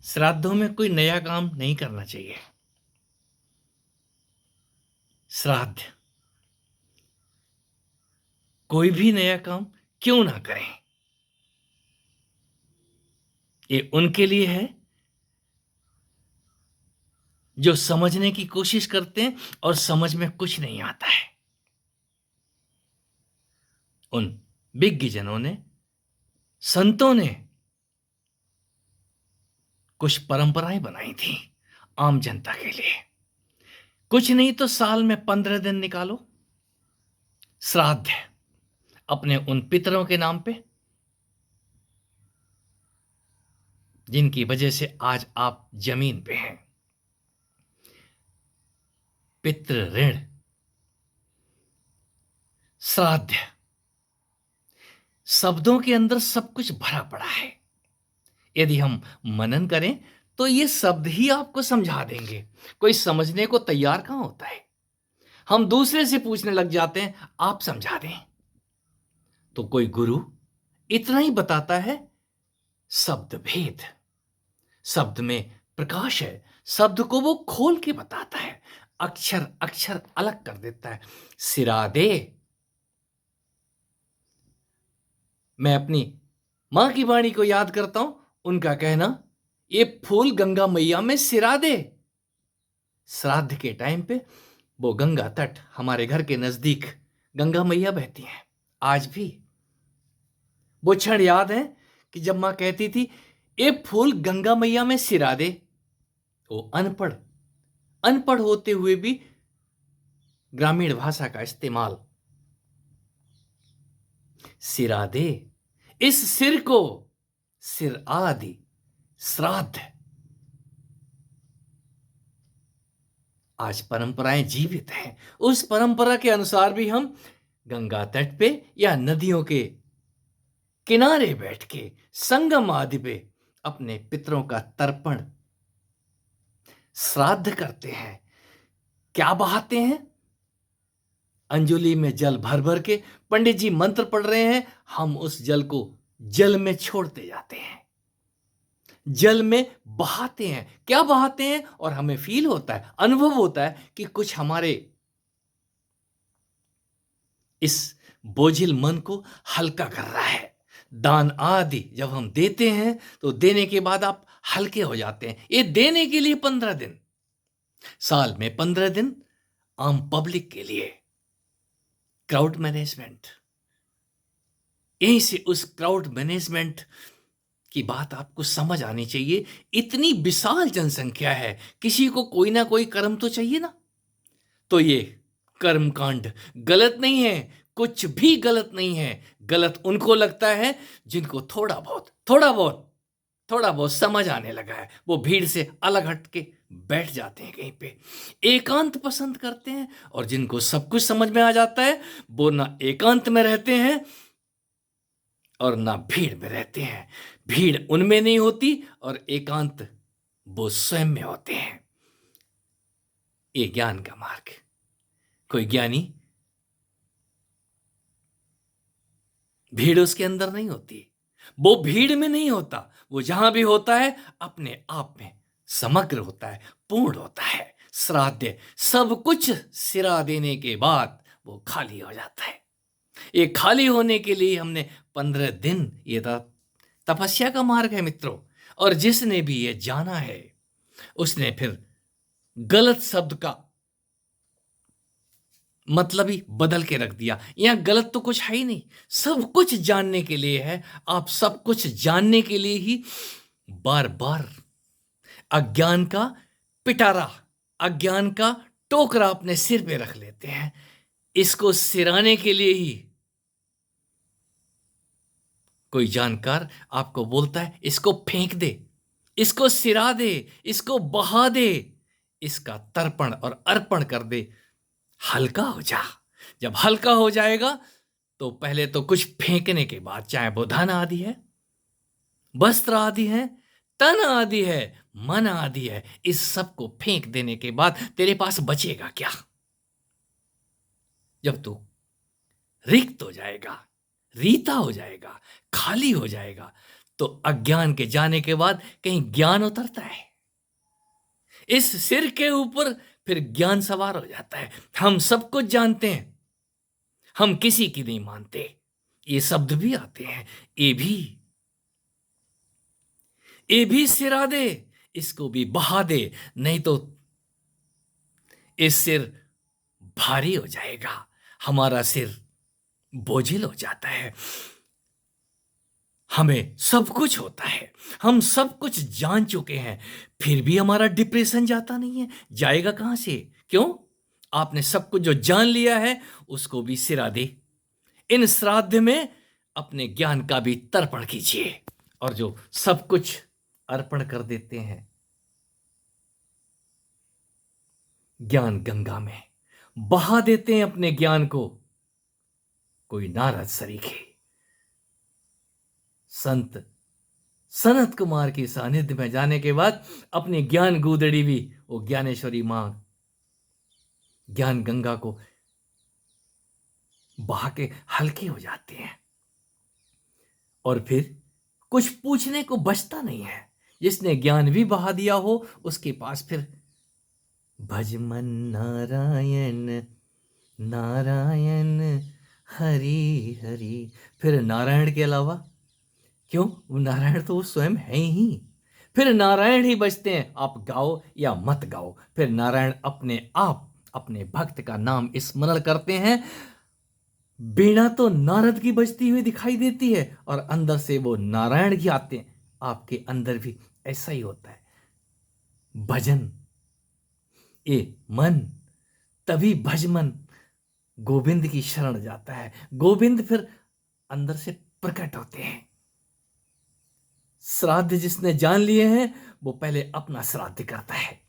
श्राद्धों में कोई नया काम नहीं करना चाहिए। श्राद्ध कोई भी नया काम क्यों ना करें, ये उनके लिए है जो समझने की कोशिश करते हैं और समझ में कुछ नहीं आता है। उन विज्ञजनों ने, संतों ने कुछ परंपराएं बनाई थी आम जनता के लिए। कुछ नहीं तो साल में 15 दिन निकालो, श्राद्ध अपने उन पितरों के नाम पे जिनकी वजह से आज आप जमीन पे हैं। पितृ ऋण, श्राद्ध, शब्दों के अंदर सब कुछ भरा पड़ा है। यदि हम मनन करें तो ये शब्द ही आपको समझा देंगे। कोई समझने को तैयार कहां होता है। हम दूसरे से पूछने लग जाते हैं, आप समझा दें। तो कोई गुरु इतना ही बताता है, शब्द भेद, शब्द में प्रकाश है। शब्द को वो खोल के बताता है, अक्षर अक्षर अलग कर देता है। सिरा दे। मैं अपनी मां की वाणी को याद करता हूं, उनका कहना, ये फूल गंगा मैया में सिरा दे। श्राद्ध के टाइम पे वो गंगा तट, हमारे घर के नजदीक गंगा मैया बहती हैं आज भी। वो क्षण याद है कि जब मां कहती थी, ये फूल गंगा मैया में सिरा दे। वो अनपढ़ अनपढ़ होते हुए भी ग्रामीण भाषा का इस्तेमाल। सिरा दे, इस सिर को सिर आदि श्राद्ध। आज परंपराएं जीवित हैं। उस परंपरा के अनुसार भी हम गंगा तट पे या नदियों के किनारे बैठ के संगम आदि पे अपने पितरों का तर्पण, श्राद्ध करते हैं। क्या बहाते हैं? अंजुलि में जल भर भर के पंडित जी मंत्र पढ़ रहे हैं, हम उस जल को जल में छोड़ते जाते हैं, जल में बहाते हैं। क्या बहाते हैं? और हमें फील होता है, अनुभव होता है कि कुछ हमारे इस बोझिल मन को हल्का कर रहा है। दान आदि जब हम देते हैं तो देने के बाद आप हल्के हो जाते हैं। ये देने के लिए 15 दिन, साल में 15 दिन आम पब्लिक के लिए क्राउड मैनेजमेंट। यहीं से उस क्राउड मैनेजमेंट की बात आपको समझ आनी चाहिए। इतनी विशाल जनसंख्या है, किसी को कोई ना कोई कर्म तो चाहिए ना। तो ये कर्मकांड गलत नहीं है, कुछ भी गलत नहीं है। गलत उनको लगता है जिनको थोड़ा बहुत समझ आने लगा है। वो भीड़ से अलग हट के बैठ जाते हैं, कहीं पे एकांत पसंद करते हैं। और जिनको सब कुछ समझ में आ जाता है, वो ना एकांत में रहते हैं और ना भीड़ में रहते हैं। भीड़ उनमें नहीं होती और एकांत वो स्वयं में होते हैं। ये ज्ञान का मार्ग। कोई ज्ञानी, भीड़ उसके अंदर नहीं होती, वो भीड़ में नहीं होता। वो जहां भी होता है अपने आप में समग्र होता है, पूर्ण होता है। श्राद्ध, सब कुछ सिरा देने के बाद वो खाली हो जाता है। ये खाली होने के लिए हमने 15 दिन, ये तपस्या का मार्ग है मित्रों। और जिसने भी ये जाना है, उसने फिर गलत शब्द का मतलब ही बदल के रख दिया। यहां गलत तो कुछ है ही नहीं, सब कुछ जानने के लिए है। आप सब कुछ जानने के लिए ही बार बार अज्ञान का पिटारा, अज्ञान का टोकरा अपने सिर पे रख लेते हैं। इसको सिराने के लिए ही कोई जानकार आपको बोलता है, इसको फेंक दे, इसको सिरा दे, इसको बहा दे, इसका तर्पण और अर्पण कर दे, हल्का हो जा। जब हल्का हो जाएगा तो पहले तो कुछ फेंकने के बाद, चाहे वो धन आदि है, वस्त्र आदि है, तन आदि है, मन आदि है, इस सब को फेंक देने के बाद तेरे पास बचेगा क्या? जब तू रिक्त हो जाएगा, रीता हो जाएगा, खाली हो जाएगा, तो अज्ञान के जाने के बाद कहीं ज्ञान उतरता है। इस सिर के ऊपर फिर ज्ञान सवार हो जाता है। हम सब कुछ जानते हैं, हम किसी की नहीं मानते। ये शब्द भी आते हैं, ए भी सिरा दे, इसको भी बहा दे, नहीं तो इस सिर भारी हो जाएगा। हमारा सिर बोझिल हो जाता है। हमें सब कुछ होता है, हम सब कुछ जान चुके हैं, फिर भी हमारा डिप्रेशन जाता नहीं है। जाएगा कहां से? क्यों? आपने सब कुछ जो जान लिया है उसको भी सिरा दे। इन श्राद्ध में अपने ज्ञान का भी तर्पण कीजिए। और जो सब कुछ अर्पण कर देते हैं ज्ञान गंगा में, बहा देते हैं अपने ज्ञान को, कोई नारद सरीखे संत सनत कुमार के सानिध्य में जाने के बाद अपनी ज्ञान गूदड़ी भी वो ज्ञानेश्वरी मां ज्ञान गंगा को बहा के हल्के हो जाते हैं। और फिर कुछ पूछने को बचता नहीं है। जिसने ज्ञान भी बहा दिया हो उसके पास फिर भजमन नारायण नारायण हरि हरि, फिर नारायण के अलावा क्यों? वो नारायण तो वो स्वयं है ही। फिर नारायण ही बजते हैं, आप गाओ या मत गाओ। फिर नारायण अपने आप अपने भक्त का नाम स्मरण करते हैं। बीणा तो नारद की बजती हुई दिखाई देती है और अंदर से वो नारायण ही आते हैं। आपके अंदर भी ऐसा ही होता है। भजन ए मन, तभी भजमन गोविंद की शरण जाता है। गोविंद फिर अंदर से प्रकट होते हैं। श्राद्ध जिसने जान लिए हैं वो पहले अपना श्राद्ध करता है,